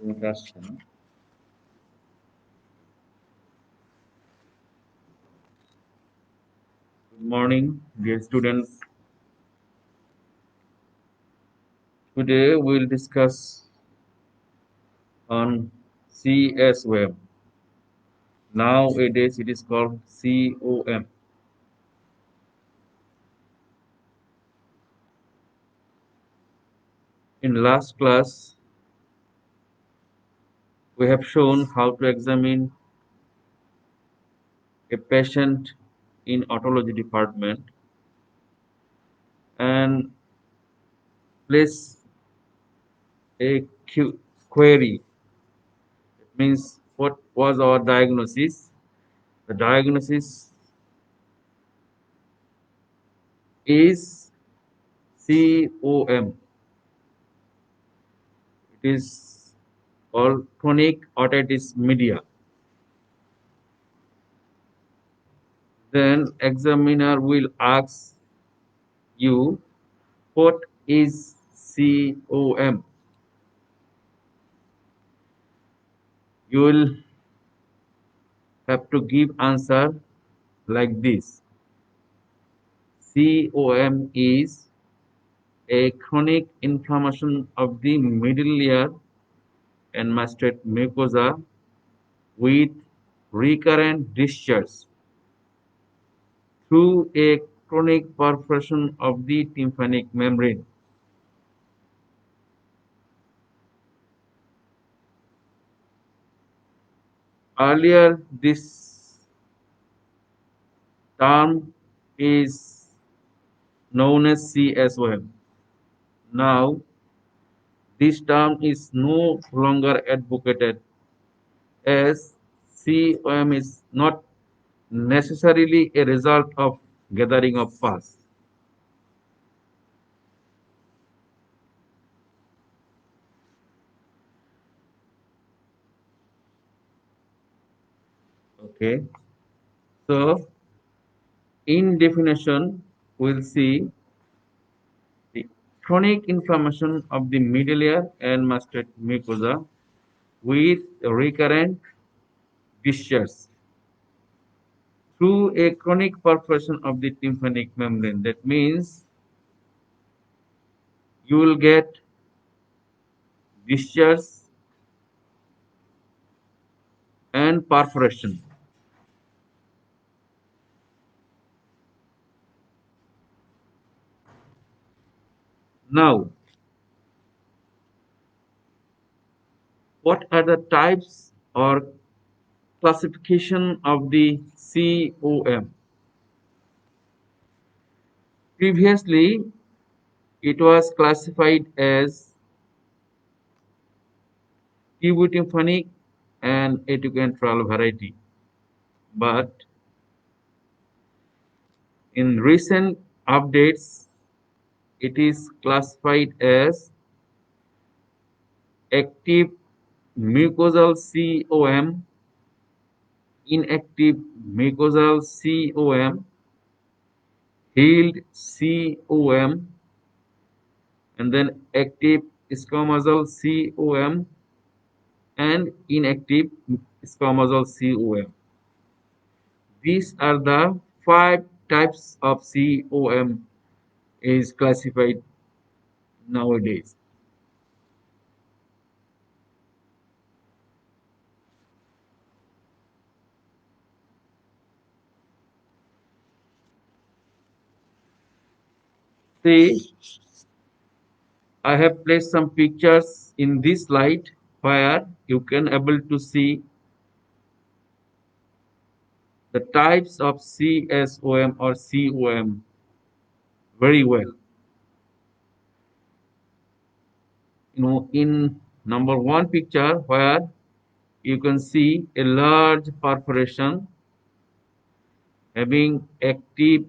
Introduction. Good morning, dear students. Today we'll discuss on CS Web. Nowadays it is called COM. In last class, we have shown how to examine a patient in otology department and place a query. It means what was our diagnosis? The diagnosis is COM. It is called chronic otitis media. Then examiner will ask you what is COM. You will have to give answer like this. COM is a chronic inflammation of the middle layer and masted mucosa with recurrent discharge through a chronic perforation of the tympanic membrane. Earlier, this term is known as CSOM. Now, this term is no longer advocated as COM is not necessarily a result of gathering of pus. Okay, so in definition, we'll see the chronic inflammation of the middle ear and masted mucosa with recurrent discharge through a chronic perforation of the tympanic membrane. That means you will get discharge and perforation. Now, what are the types or classification of the COM? Previously, it was classified as tubutympanic and atopic variety. But in recent updates, it is classified as active mucosal COM, inactive mucosal COM, healed COM, and then active squamosal COM and inactive squamosal COM. These are the 5 types of COM is classified nowadays. See, I have placed some pictures in this slide where you can able to see the types of CSOM or COM very well. In number one picture where you can see a large perforation having active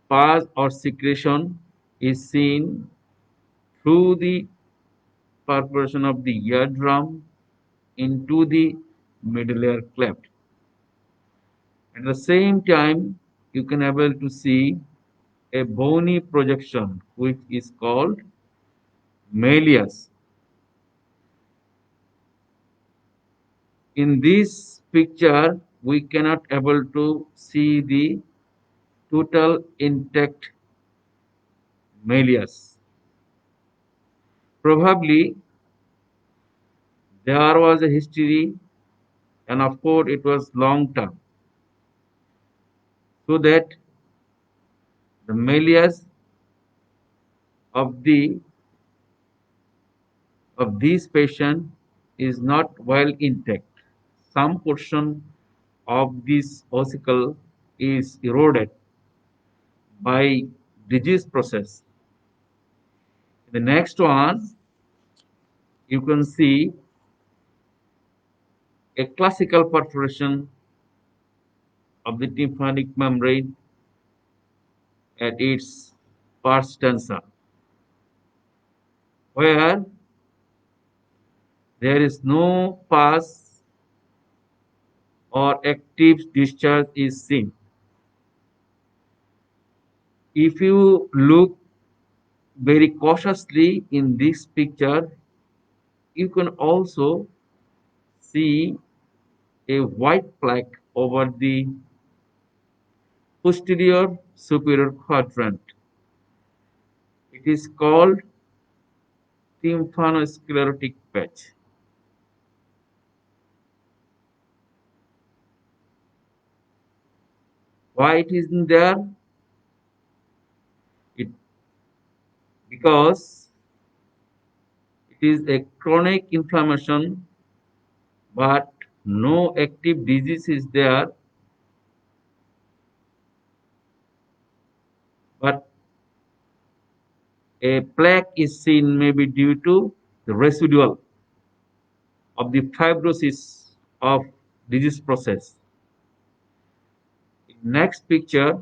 pus or secretion is seen through the perforation of the eardrum into the medullary cleft. At the same time, you can able to see a bony projection which is called malleus. In this picture, we cannot able to see the total intact malleus. Probably there was a history, and of course it was long term, so that the malleus of the of this patient is not well intact. Some portion of this ossicle is eroded by disease process. The next one, you can see a classical perforation of the tympanic membrane at its pars densa, where there is no pus or active discharge is seen. If you look very cautiously in this picture, you can also see a white plaque over the posterior superior quadrant. It is called tympanosclerotic patch. Why it isn't there? It because it is a chronic inflammation, but no active disease is there, but a plaque is seen maybe due to the residual of the fibrosis of disease process. Next picture,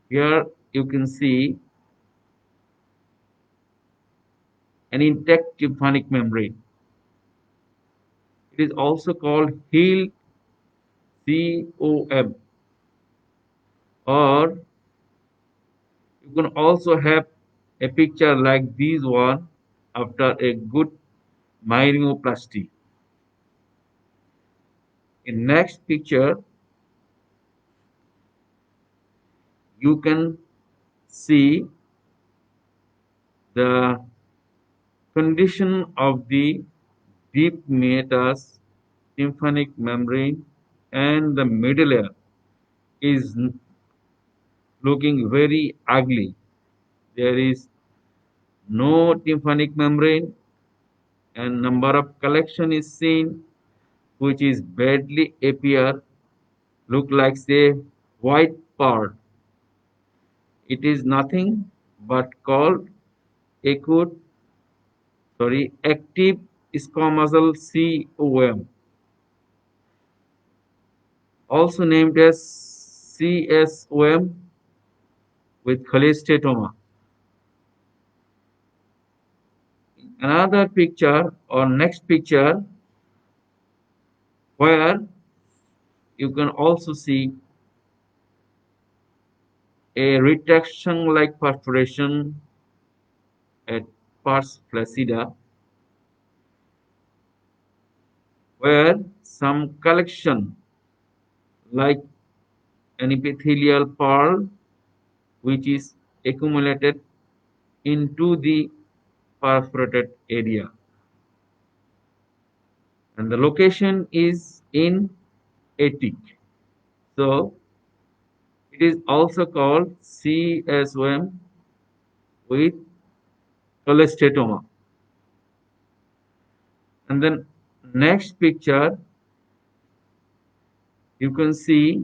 here you can see an intact tympanic membrane. It is also called heel COM, or you can also have a picture like this one after a good myeloplasty. In next picture, you can see the condition of the deep meatus tympanic membrane, and the middle layer is looking very ugly. There is no tympanic membrane, and number of collection is seen, which is badly appear, look like say white part. It is nothing but called acute, active squamosal COM, also named as CSOM with cholesteatoma. Another picture or next picture, where you can also see a retraction like perforation at pars flaccida, where some collection like an epithelial pearl which is accumulated into the perforated area, and the location is in attic. So it is also called CSOM with cholesteatoma. And then next picture, you can see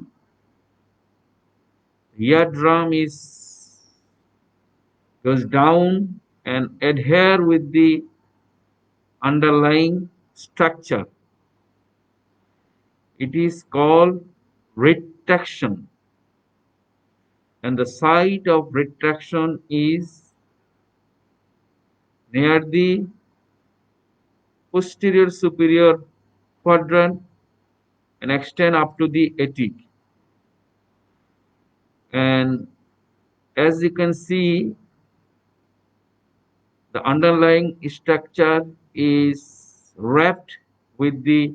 eardrum is goes down and adhere with the underlying structure. It is called retraction, and the site of retraction is near the posterior superior quadrant and extend up to the attic. And as you can see, the underlying structure is wrapped with the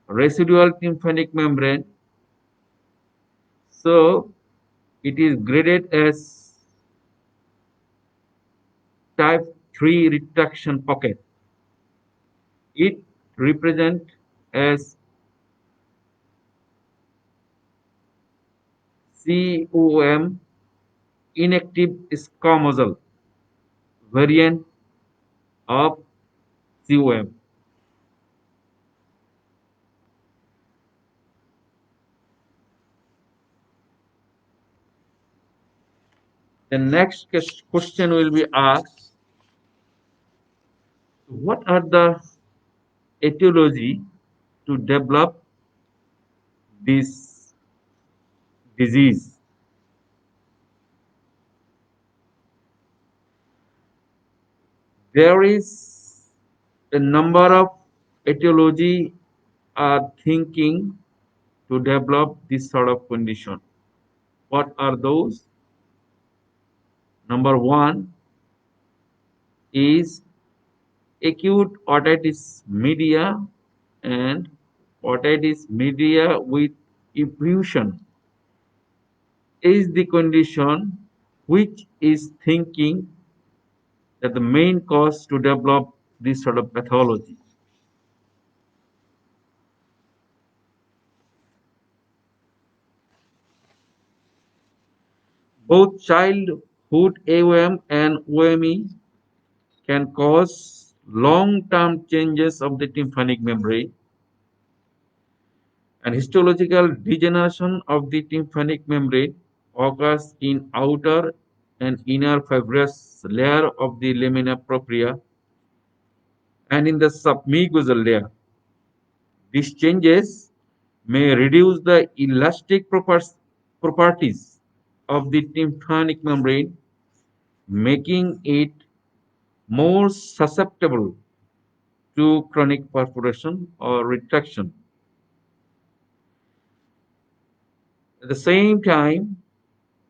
residual tympanic membrane. So it is graded as type 3 retraction pocket. It represents as COM, inactive squamosal variant of COM. The next question will be asked, what are the etiology to develop this disease? There is a number of etiology are thinking to develop this sort of condition. What are those? Number one is acute otitis media and otitis media with effusion is the condition which is thinking that the main cause to develop this sort of pathology. Both childhood AOM and OME can cause long-term changes of the tympanic membrane, and histological degeneration of the tympanic membrane occurs in outer and inner fibrous layer of the lamina propria and in the submucosal layer. These changes may reduce the elastic properties of the tympanic membrane, making it more susceptible to chronic perforation or retraction. At the same time,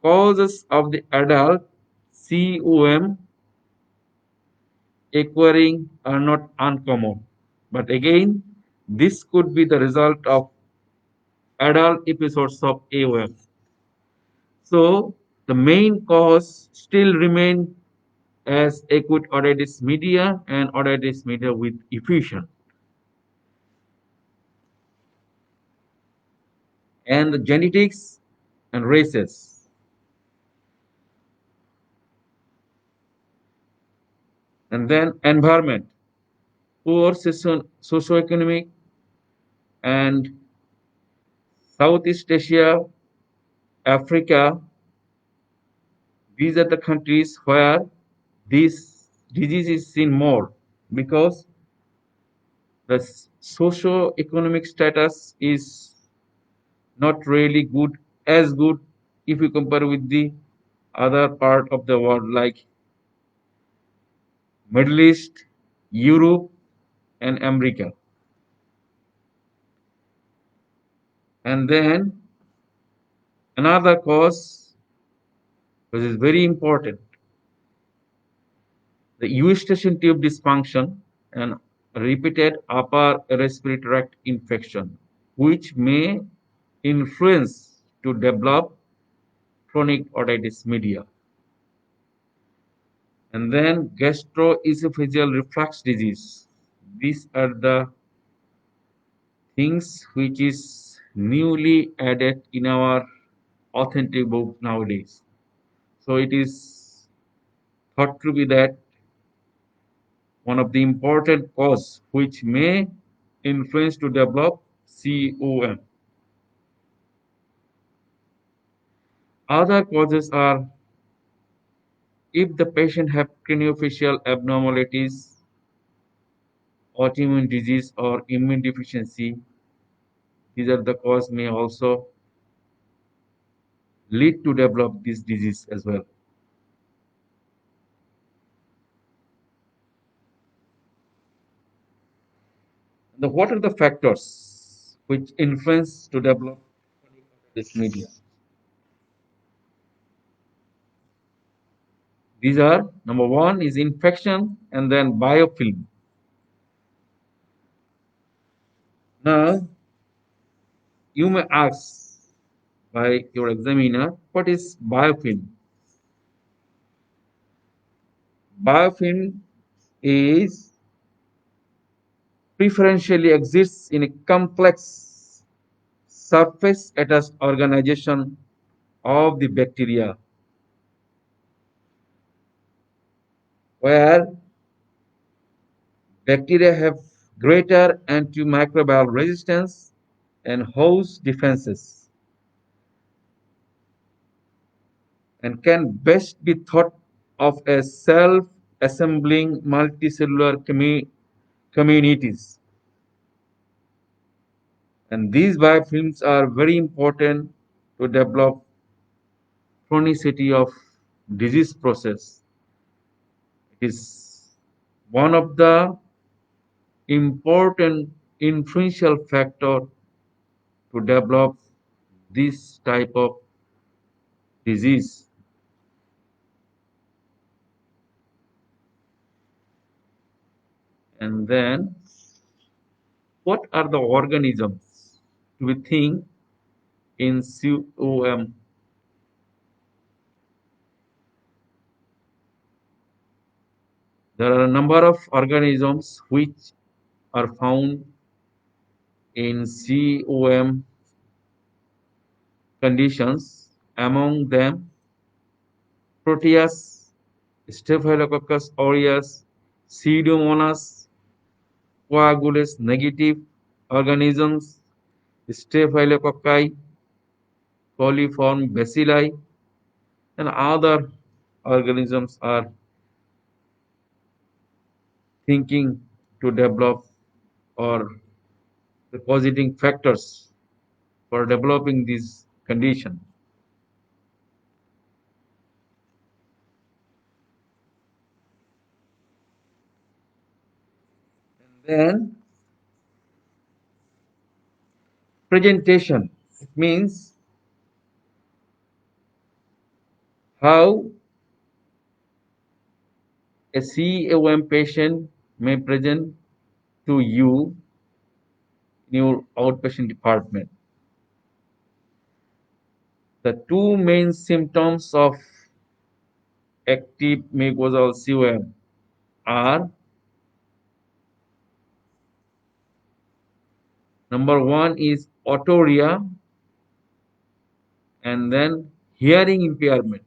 causes of the adult COM acquiring are not uncommon. But again, this could be the result of adult episodes of AOM. So the main cause still remain as acute otitis media and otitis media with effusion. And the genetics and races. And then environment, poor socioeconomic and Southeast Asia, Africa, these are the countries where this disease is seen more because the socio-economic status is not really good as good if you compare with the other part of the world like Middle East, Europe, and America. And then another cause which is very important, the eustachian tube dysfunction and repeated upper respiratory tract infection, which may influence to develop chronic otitis media. And then gastroesophageal reflux disease. These are the things which is newly added in our authentic book nowadays. So it is thought to be that one of the important cause which may influence to develop COM. Other causes are if the patient have craniofacial abnormalities, autoimmune disease or immune deficiency, these are the cause may also lead to develop this disease as well. What are the factors which influence to develop this media? These are number one is infection and then biofilm. Now You may ask by your examiner, what is biofilm? Biofilm is preferentially exists in a complex surface attached organization of the bacteria, where bacteria have greater antimicrobial resistance and host defenses, and can best be thought of as self-assembling multicellular communities. And these biofilms are very important to develop chronicity of disease process. It is one of the important influential factor to develop this type of disease. And then, what are the organisms do we think in COM? There are a number of organisms which are found in COM conditions. Among them, Proteus, Staphylococcus aureus, Pseudomonas, coagulase negative organisms, Staphylococci, coliform bacilli, and other organisms are thinking to develop or depositing factors for developing this condition. Then presentation, it means how a COM patient may present to you in your outpatient department. The two main symptoms of active mucosal COM are: number one is otorrhea, and then hearing impairment.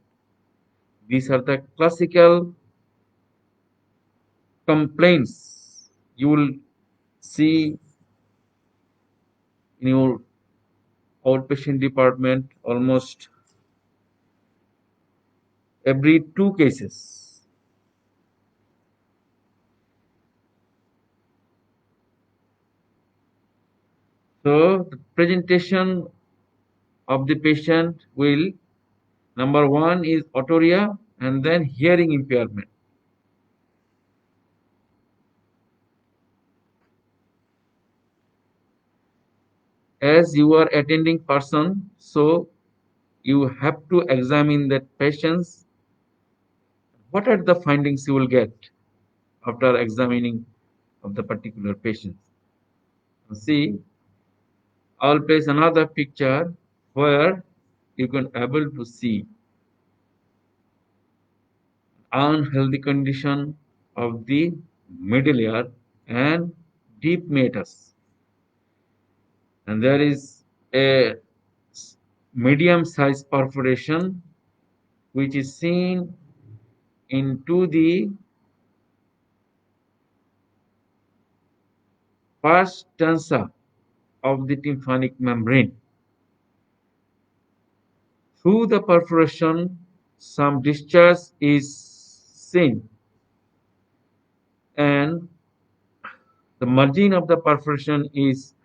These are the classical complaints you will see in your outpatient department almost every two cases. So the presentation of the patient will, number one is otorrhea and then hearing impairment. As you are attending person, so you have to examine that patients. What are the findings you will get after examining of the particular patient? See, I'll place another picture where you can able to see unhealthy condition of the middle ear and deep meatus, and there is a medium sized perforation which is seen into the pars tensa of the tympanic membrane. Through the perforation, some discharge is seen, and the margin of the perforation is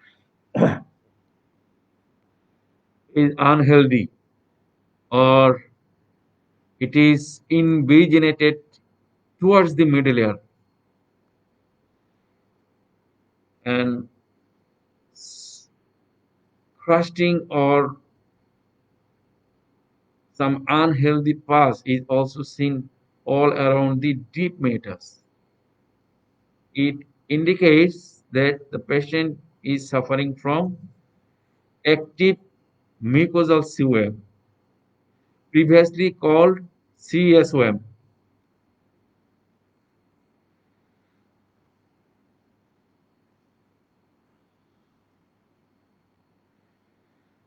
unhealthy, or it is invaginated towards the middle ear, and crusting or some unhealthy pus is also seen all around the deep meatus. It indicates that the patient is suffering from active mucosal swab, previously called CSOM.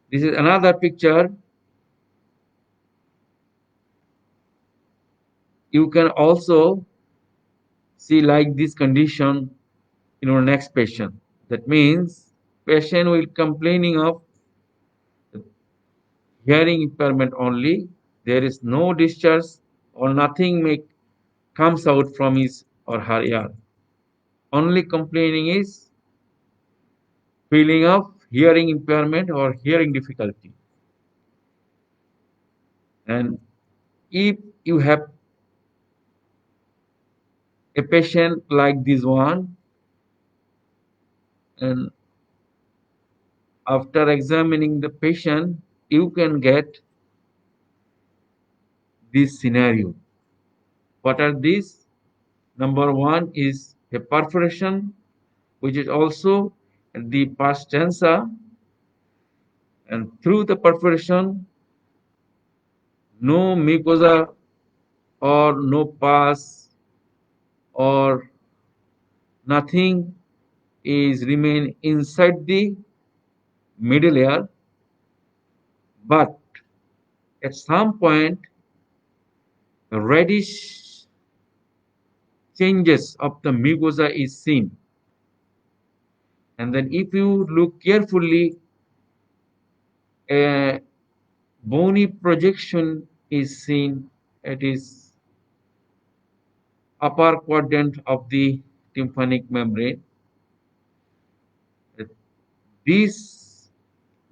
This is another picture. You can also see like this condition in our next patient. That means patient will complaining of hearing impairment only. There is no discharge or nothing comes out from his or her ear. Only complaining is feeling of hearing impairment or hearing difficulty. And if you have a patient like this one, and after examining the patient, you can get this scenario. What are these? Number one is a perforation, which is also the pars tensa, and through the perforation, no mucosa or no pus or nothing is remain inside the middle layer, but at some point reddish changes of the mucosa is seen. And then if you look carefully, a bony projection is seen at its upper quadrant of the tympanic membrane. This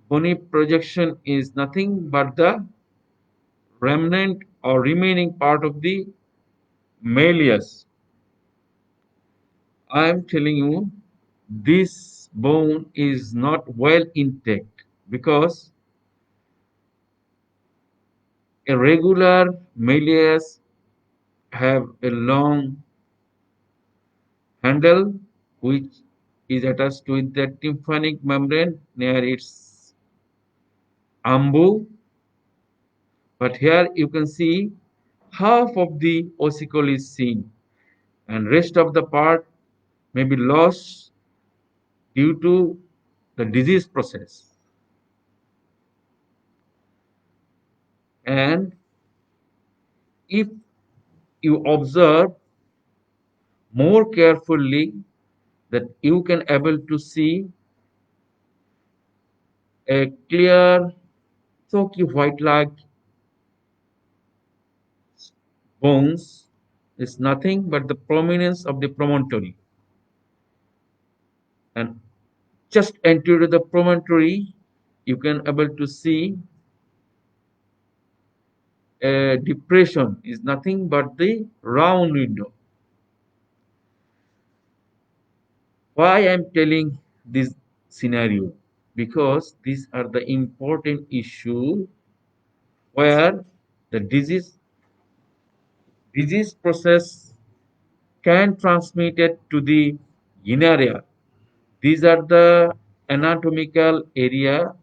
bony projection is nothing but the remnant or remaining part of the malleus. I am telling you, this bone is not well intact because a regular malleus have a long handle which is attached to the tympanic membrane near its umbu. But here you can see half of the ossicle is seen and rest of the part may be lost due to the disease process. And if you observe more carefully, that you can able to see a clear chalky white like bones is nothing but the prominence of the promontory, and just anterior to the promontory you can able to see a depression is nothing but the round window. Why I am telling this scenario? Because these are the important issue where the disease process can transmit it to the inner ear. These are the anatomical area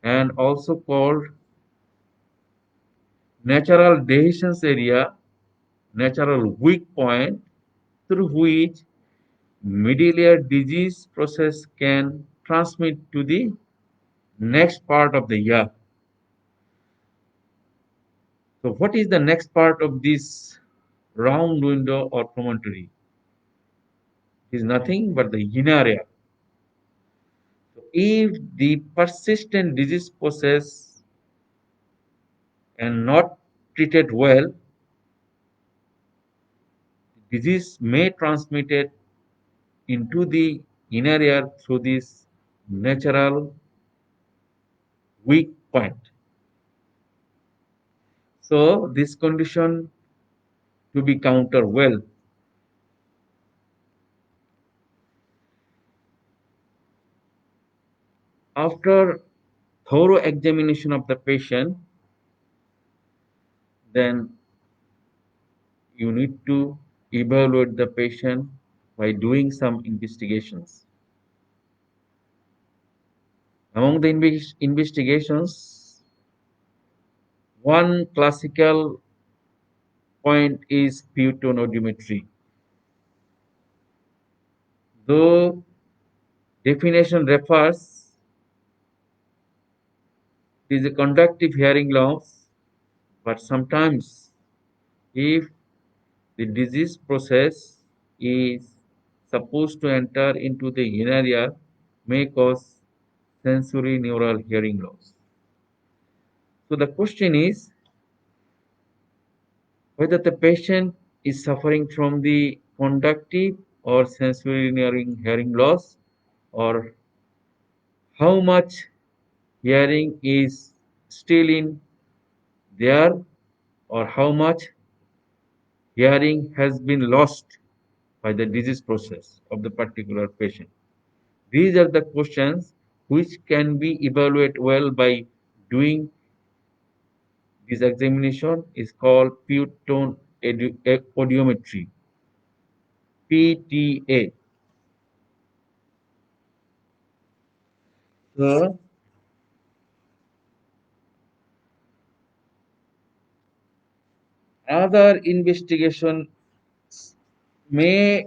and also called natural dehiscence area, natural weak point through which middle ear disease process can transmit to the next part of the ear. So what is the next part of this round window or promontory? It is nothing but the inner ear. So if the persistent disease process and not treated well, disease may transmit it into the inner ear through this natural weak point. So this condition to be counter well. After thorough examination of the patient, then you need to evaluate the patient by doing some investigations. Among the investigations, one classical point is Peyton audiometry. Though definition refers it is a conductive hearing loss, but sometimes if the disease process is supposed to enter into the inner ear may cause sensory neural hearing loss. So the question is whether the patient is suffering from the conductive or sensory hearing loss, or how much hearing is still in there, or how much hearing has been lost by the disease process of the particular patient. These are the questions which can be evaluated well by doing this examination is called pure tone audiometry, PTA. The other investigation may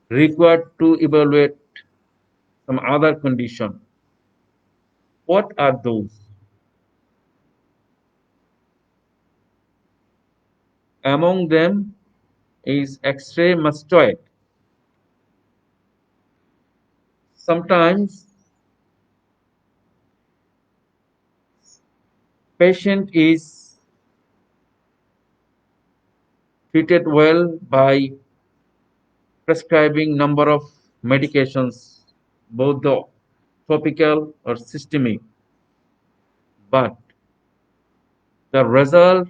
require to evaluate some other condition. What are those? Among them is X-ray mastoid. Sometimes patient is treated well by prescribing number of medications, both the topical or systemic, but the result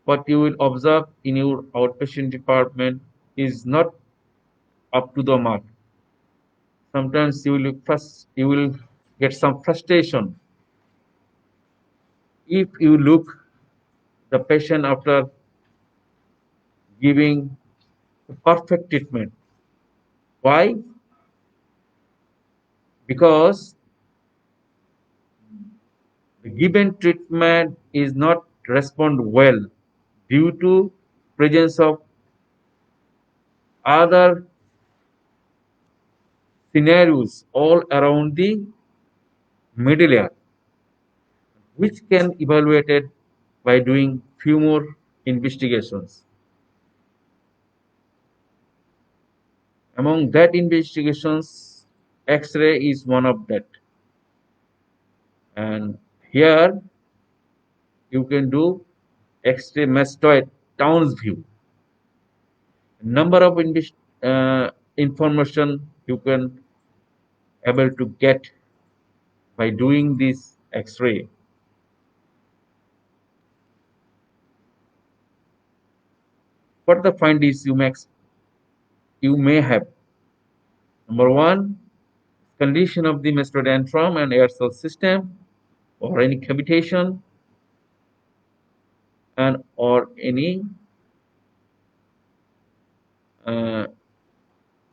what you will observe in your outpatient department is not up to the mark. Sometimes you will get some frustration if you look the patient after giving perfect treatment. Why? Because the given treatment is not respond well due to presence of other scenarios all around the middle ear, which can evaluated by doing few more investigations. Among that investigations, X-ray is one of that. And here you can do X-ray mastoid Townsview. Number of information you can able to get by doing this X-ray. What the findings you may have? Number one, condition of the mastodantrum and air cell system, or any cavitation, and or any uh,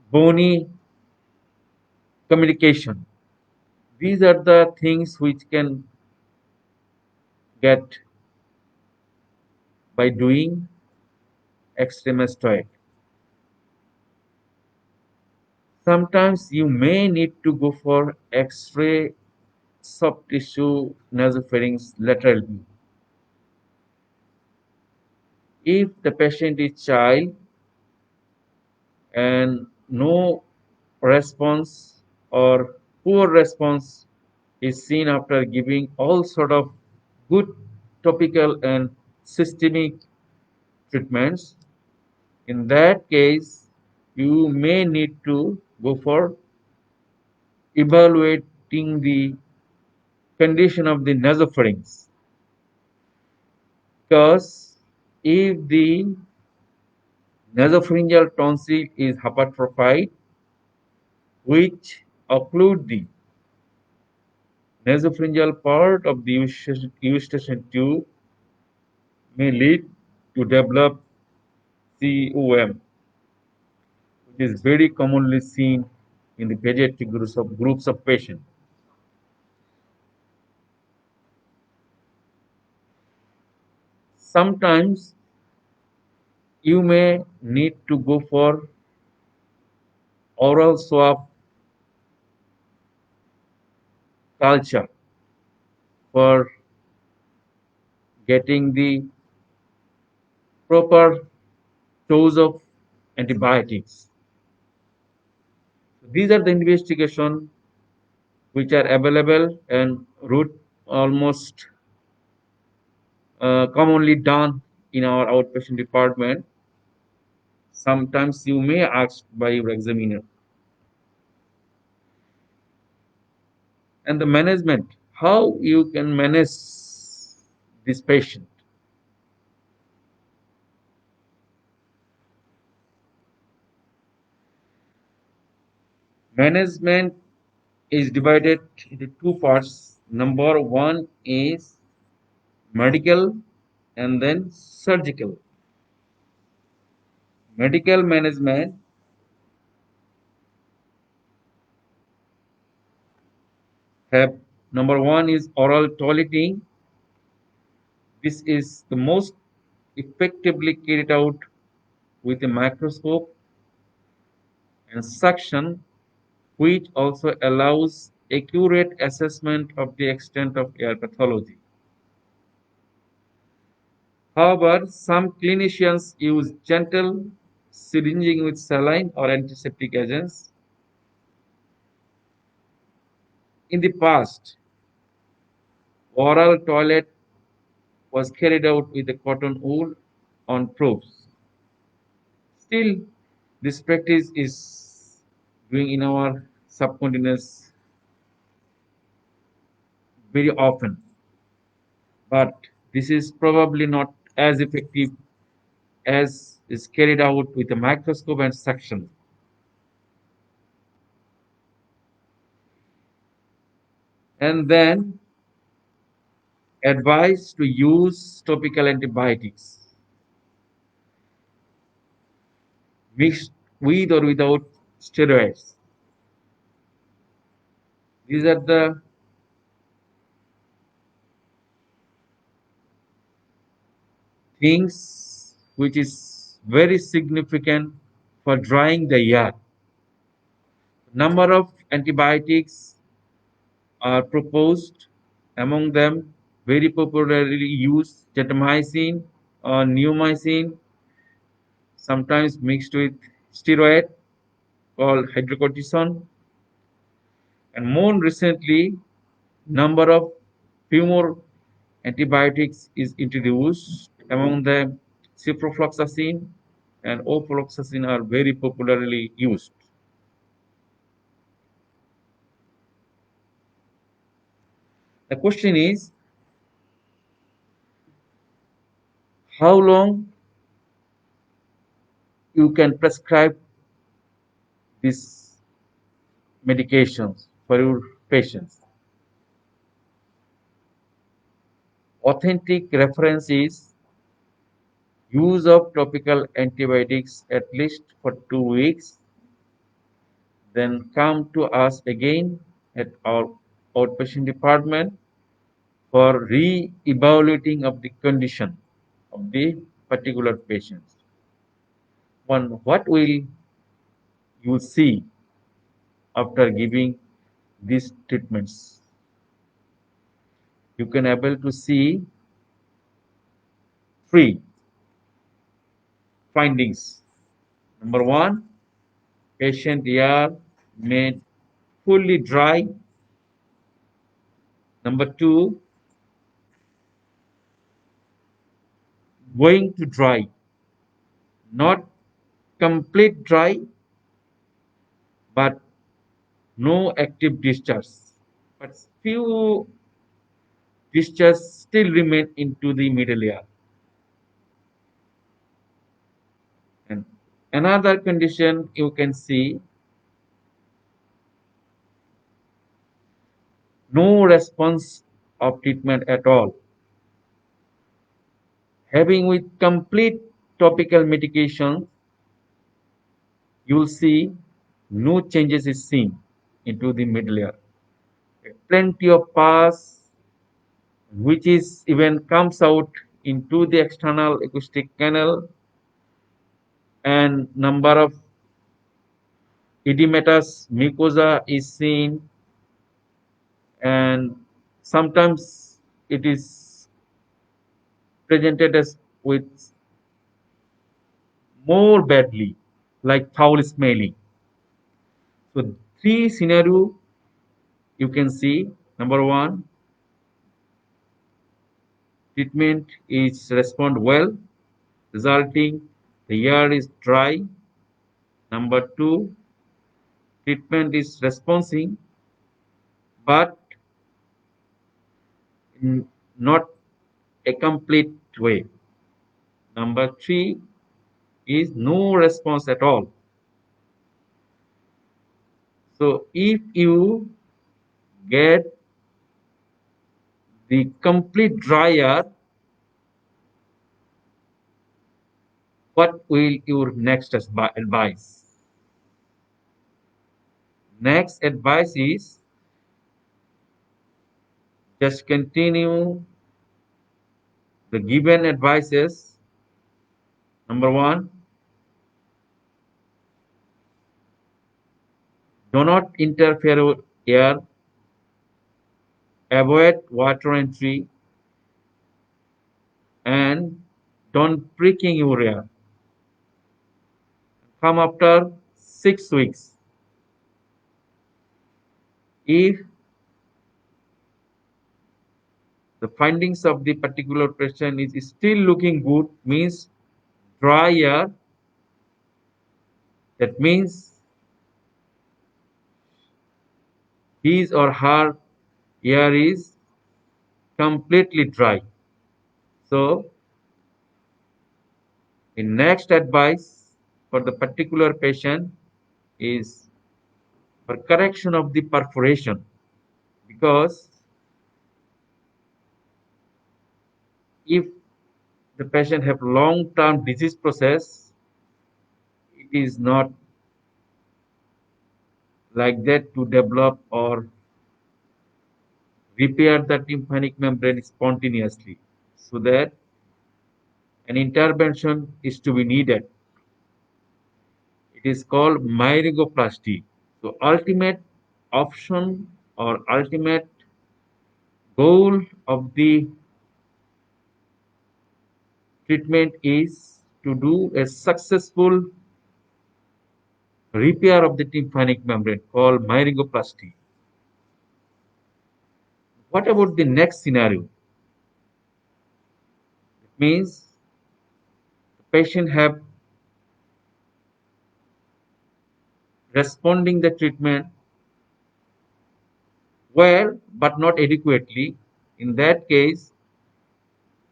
bony communication. These are the things which can get by doing X-ray mastoid. Sometimes you may need to go for X-ray soft tissue nasopharynx lateral view. If the patient is child and no response or poor response is seen after giving all sort of good topical and systemic treatments, in that case you may need to go for evaluating the condition of the nasopharynx, because if the nasopharyngeal tonsil is hypertrophied, which occlude the nasopharyngeal part of the eustachian tube, may lead to develop COM, which is very commonly seen in the pediatric groups of patients. Sometimes you may need to go for oral swab culture for getting the proper dose of antibiotics. These are the investigations which are available and route almost commonly done in our outpatient department. Sometimes you may ask by your examiner. And the management, how you can manage this patient. Management is divided into two parts. Number one is medical and then surgical. Medical management have number one is oral toileting. This is the most effectively carried out with a microscope and suction, which also allows accurate assessment of the extent of air pathology. However, some clinicians use gentle syringing with saline or antiseptic agents. In the past, oral toilet was carried out with a cotton wool on probes. Still, this practice is doing in our subcontinents very often, but this is probably not as effective as is carried out with a microscope and suction. And then advised to use topical antibiotics mixed with or without steroids. These are the things which is very significant for drying the ear. Number of antibiotics are proposed. Among them, very popularly used gentamicin or neomycin, sometimes mixed with steroid called hydrocortisone. And more recently, number of few more antibiotics is introduced. Among them, ciprofloxacin and ofloxacin are very popularly used. The question is, how long you can prescribe these medications for your patients? Authentic reference is use of topical antibiotics at least for 2 weeks, then come to us again at our outpatient department for re-evaluating of the condition of the particular patient. What will you see after giving these treatments? You can able to see three findings. Number one, patient ear made fully dry. Number two, going to dry, not complete dry, but no active discharge, but few discharge still remain into the middle ear. And another condition you can see, no response of treatment at all. Having with complete topical medication, you will see no changes is seen into the middle ear. Plenty of pus, which is even comes out into the external acoustic canal, and number of edematous mucosa is seen, and sometimes it is presented as with more badly, like foul smelling. So three scenario you can see. Number one, treatment is respond well, resulting the ear is dry. Number two, treatment is responding, but in not a complete way. Number three is no response at all. So if you get the complete dry ear, what will your next advice? Next advice is just continue the given advices. Number one, do not interfere with air, avoid water entry, and don't pricking urea. Come after 6 weeks. If the findings of the particular patient is still looking good, means dry air, that means his or her ear is completely dry. So, the next advice for the particular patient is for correction of the perforation, because if the patient have long-term disease process, it is not like that to develop or repair the tympanic membrane spontaneously, so that an intervention is to be needed. It is called myringoplasty. So ultimate option or ultimate goal of the treatment is to do a successful repair of the tympanic membrane called myringoplasty. What about the next scenario? It means the patient have responding the treatment well but not adequately. In that case,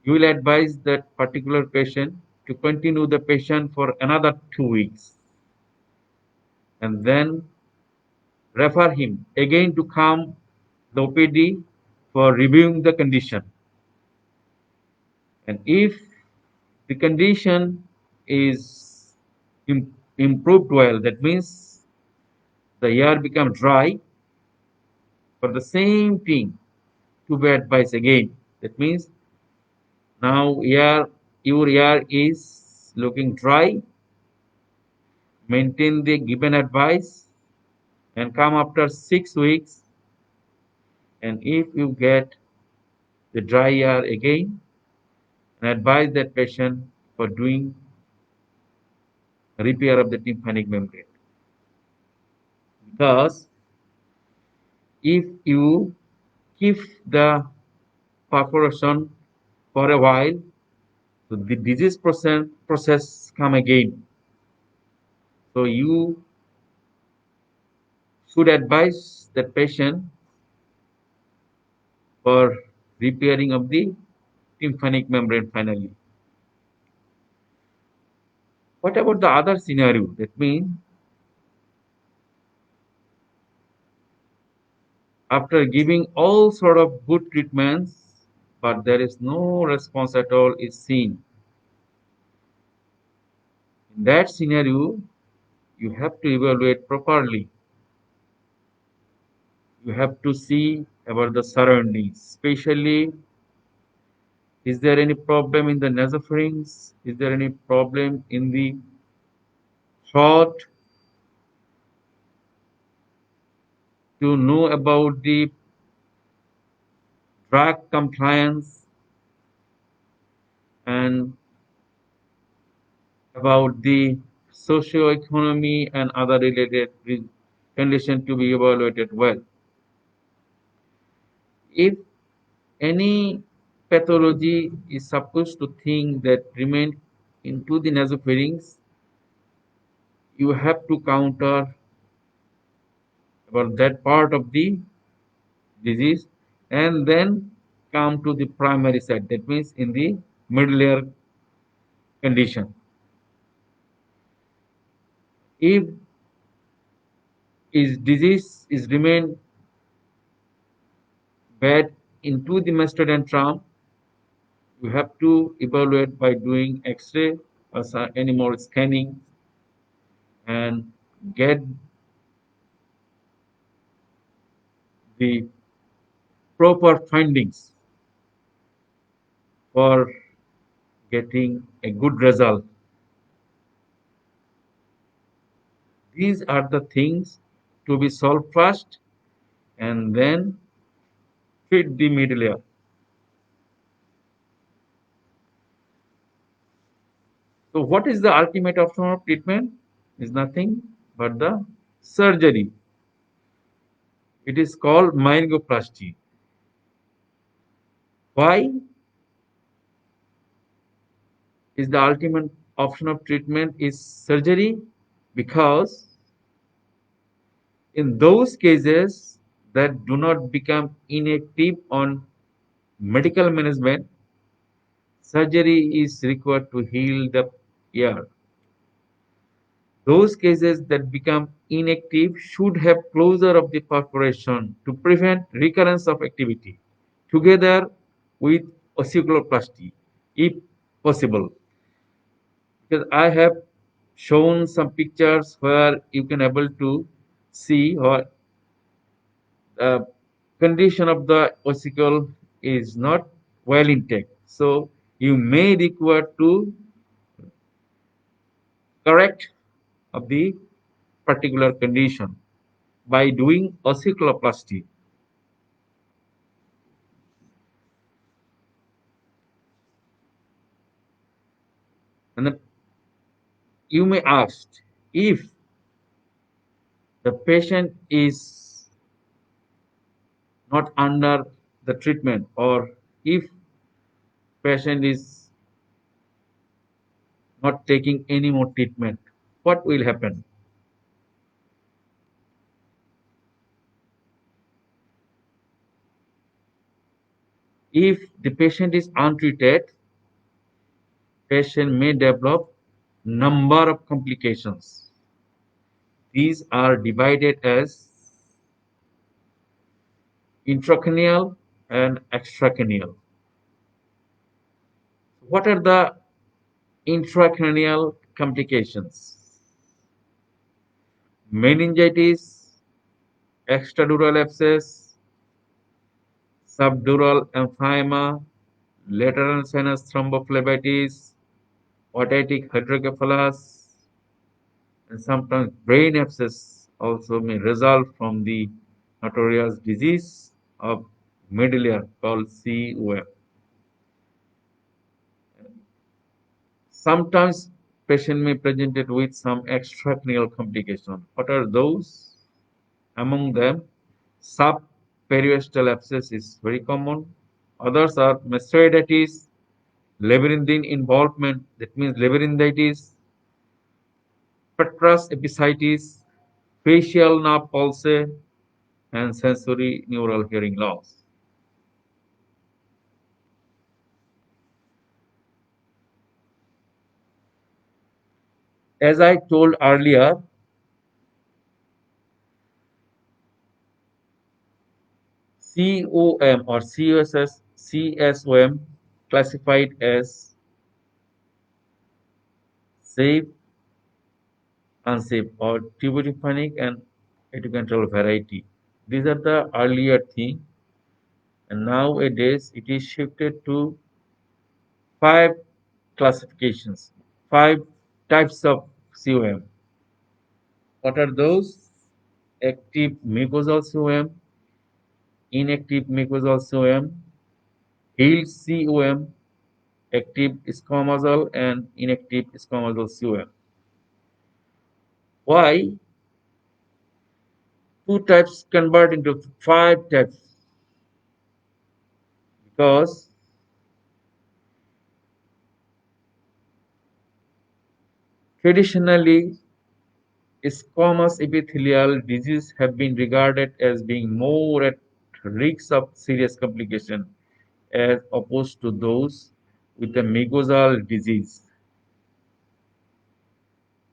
you will advise that particular patient to continue the patient for another 2 weeks, and then refer him again to come the OPD for reviewing the condition. And if the condition is improved well, that means the ear become dry, for the same thing to be advised again. That means now your ear is looking dry, maintain the given advice and come after 6 weeks, and if you get the dry ear again, and advise that patient for doing repair of the tympanic membrane. Because if you keep the perforation for a while, so the disease process come again. So you should advise that patient for repairing of the tympanic membrane finally. What about the other scenario? That means after giving all sort of good treatments, but there is no response at all is seen. In that scenario, you have to evaluate properly. You have to see about the surroundings, especially Is there any problem in the nasopharynx? Is there any problem in the throat? To know about the drug compliance and about the socio-economy and other related conditions to be evaluated well. If any pathology is supposed to think that remain into the nasopharynx, you have to counter about that part of the disease and then come to the primary side, that means in the middle ear condition. If is disease is remain bad into the mustard and tram, you have to evaluate by doing X-ray or animal scanning and get the proper findings for getting a good result. These are the things to be solved first and then treat the middle ear. So what is the ultimate option of treatment? Is nothing but the surgery. It is called myringoplasty. Why is the ultimate option of treatment is surgery? Because in those cases that do not become inactive on medical management, surgery is required to heal the ear. Those cases that become inactive should have closure of the perforation to prevent recurrence of activity together with ossiculoplasty if possible. Because I have shown some pictures where you can able to see or the condition of the ossicle is not well intact. So you may require to correct of the particular condition by doing ossiculoplasty. And then you may ask if the patient is not under the treatment or if patient is not taking any more treatment, what will happen? If the patient is untreated, patient may develop number of complications. These are divided as intracranial and extracranial. What are the intracranial complications? Meningitis, extradural abscess, subdural emphysema, lateral sinus thrombophlebitis, otitic hydrocephalus, and sometimes brain abscess also may result from the notorious disease of middle ear called COM. Sometimes patient may present it with some extracranial complication. What are those? Among them, subperiosteal abscess is very common. Others are mastoiditis, labyrinthine involvement, that means labyrinthitis, petrous epicytis, facial nerve palsy, and sensory neural hearing loss. As I told earlier, COM or CSOM classified as safe, unsafe, or tubulophonic and etiquettal variety. These are the earlier thing, and nowadays it is shifted to five classifications, five types of COM. What are those? Active mucosal COM, inactive mucosal COM, healed COM, active squamosal and inactive squamosal COM. Why two types convert into five types? Because traditionally squamous epithelial disease have been regarded as being more at risk of serious complication as opposed to those with a mucosal disease.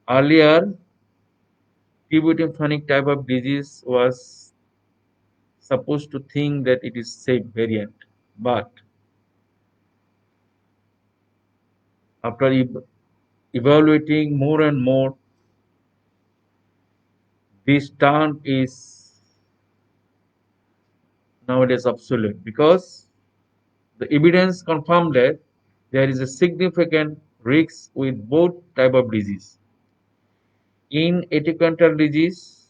Earlier, pubertyphonic type of disease was supposed to think that it is safe variant, but after evaluating more and more, this term is nowadays obsolete because the evidence confirmed that there is a significant risk with both type of disease. In etiquetal disease,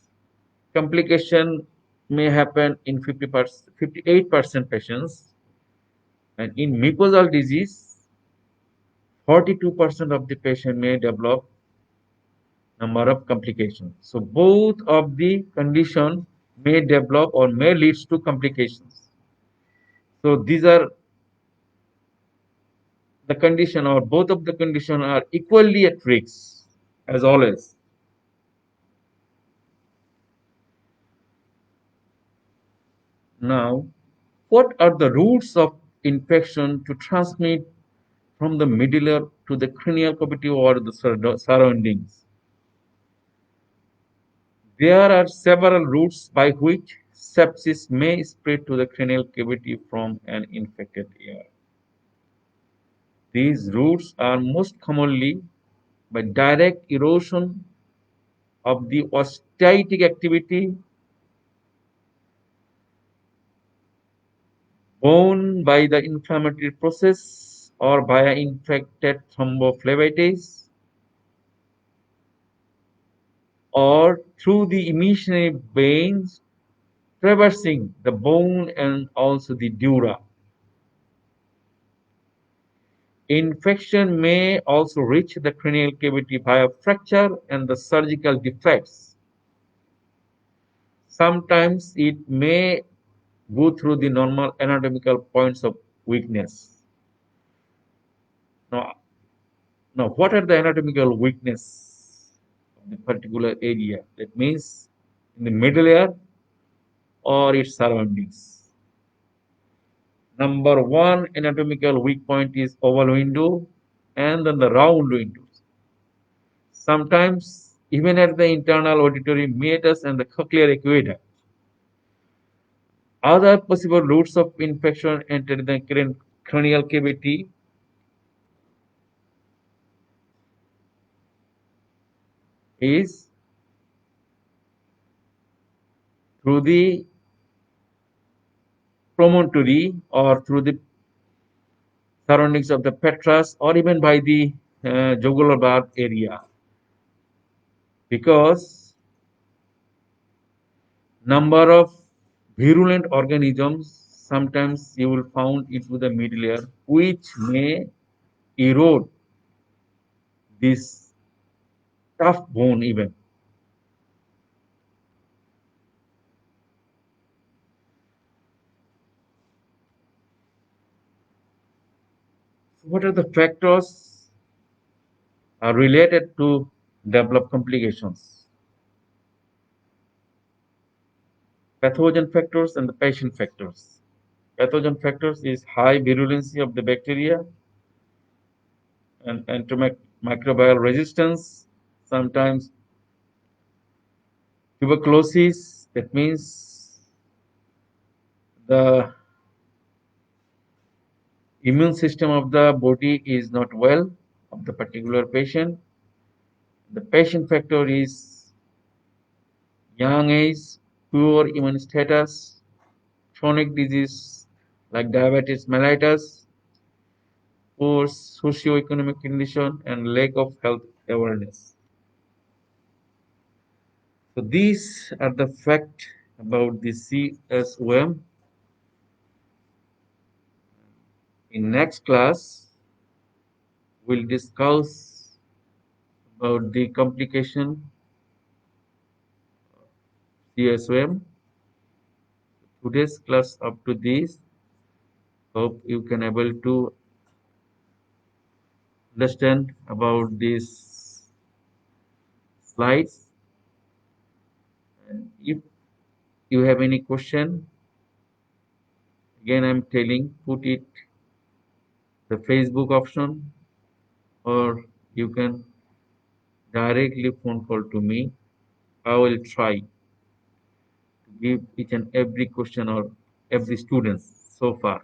complication may happen in 58% patients, and in mucosal disease, 42% of the patient may develop number of complications. So both of the condition may develop or may lead to complications. So these are the condition or both of the condition are equally at risk as always. Now, what are the routes of infection to transmit from the medulla to the cranial cavity or the surroundings? There are several routes by which sepsis may spread to the cranial cavity from an infected ear. These routes are most commonly by direct erosion of the osteolytic activity borne by the inflammatory process or via infected thrombophlebitis or through the imaginary veins traversing the bone and also the dura. Infection may also reach the cranial cavity via fracture and the surgical defects. Sometimes it may go through the normal anatomical points of weakness. Now, what are the anatomical weakness of the particular area? That means in the middle ear or its surroundings. Number one anatomical weak point is oval window and then the round windows. Sometimes even at the internal auditory meatus and the cochlear aqueduct. Other possible routes of infection enter the cranial cavity is through the promontory or through the surroundings of the petrous or even by the jugular bulb area, because number of virulent organisms sometimes you will found into the middle ear which may erode this tough bone even. What are the factors are related to develop complications? Pathogen factors and the patient factors. Pathogen factors is high virulency of the bacteria and antimicrobial resistance, sometimes tuberculosis. That means the immune system of the body is not well of the particular patient. The patient factor is young age, poor immune status, chronic disease like diabetes mellitus, poor socio-economic condition, and lack of health awareness. So these are the facts about the CSOM. In next class, we'll discuss about the complication CSOM. Today's class up to this. Hope you can able to understand about these slides. And if you have any question, again I'm telling, put it the Facebook option, or you can directly phone call to me. I will try to give each and every question or every student so far.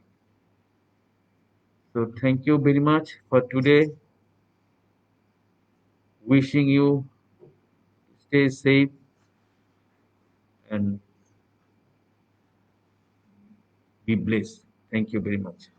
So thank you very much for today. Wishing you stay safe and be blessed. Thank you very much.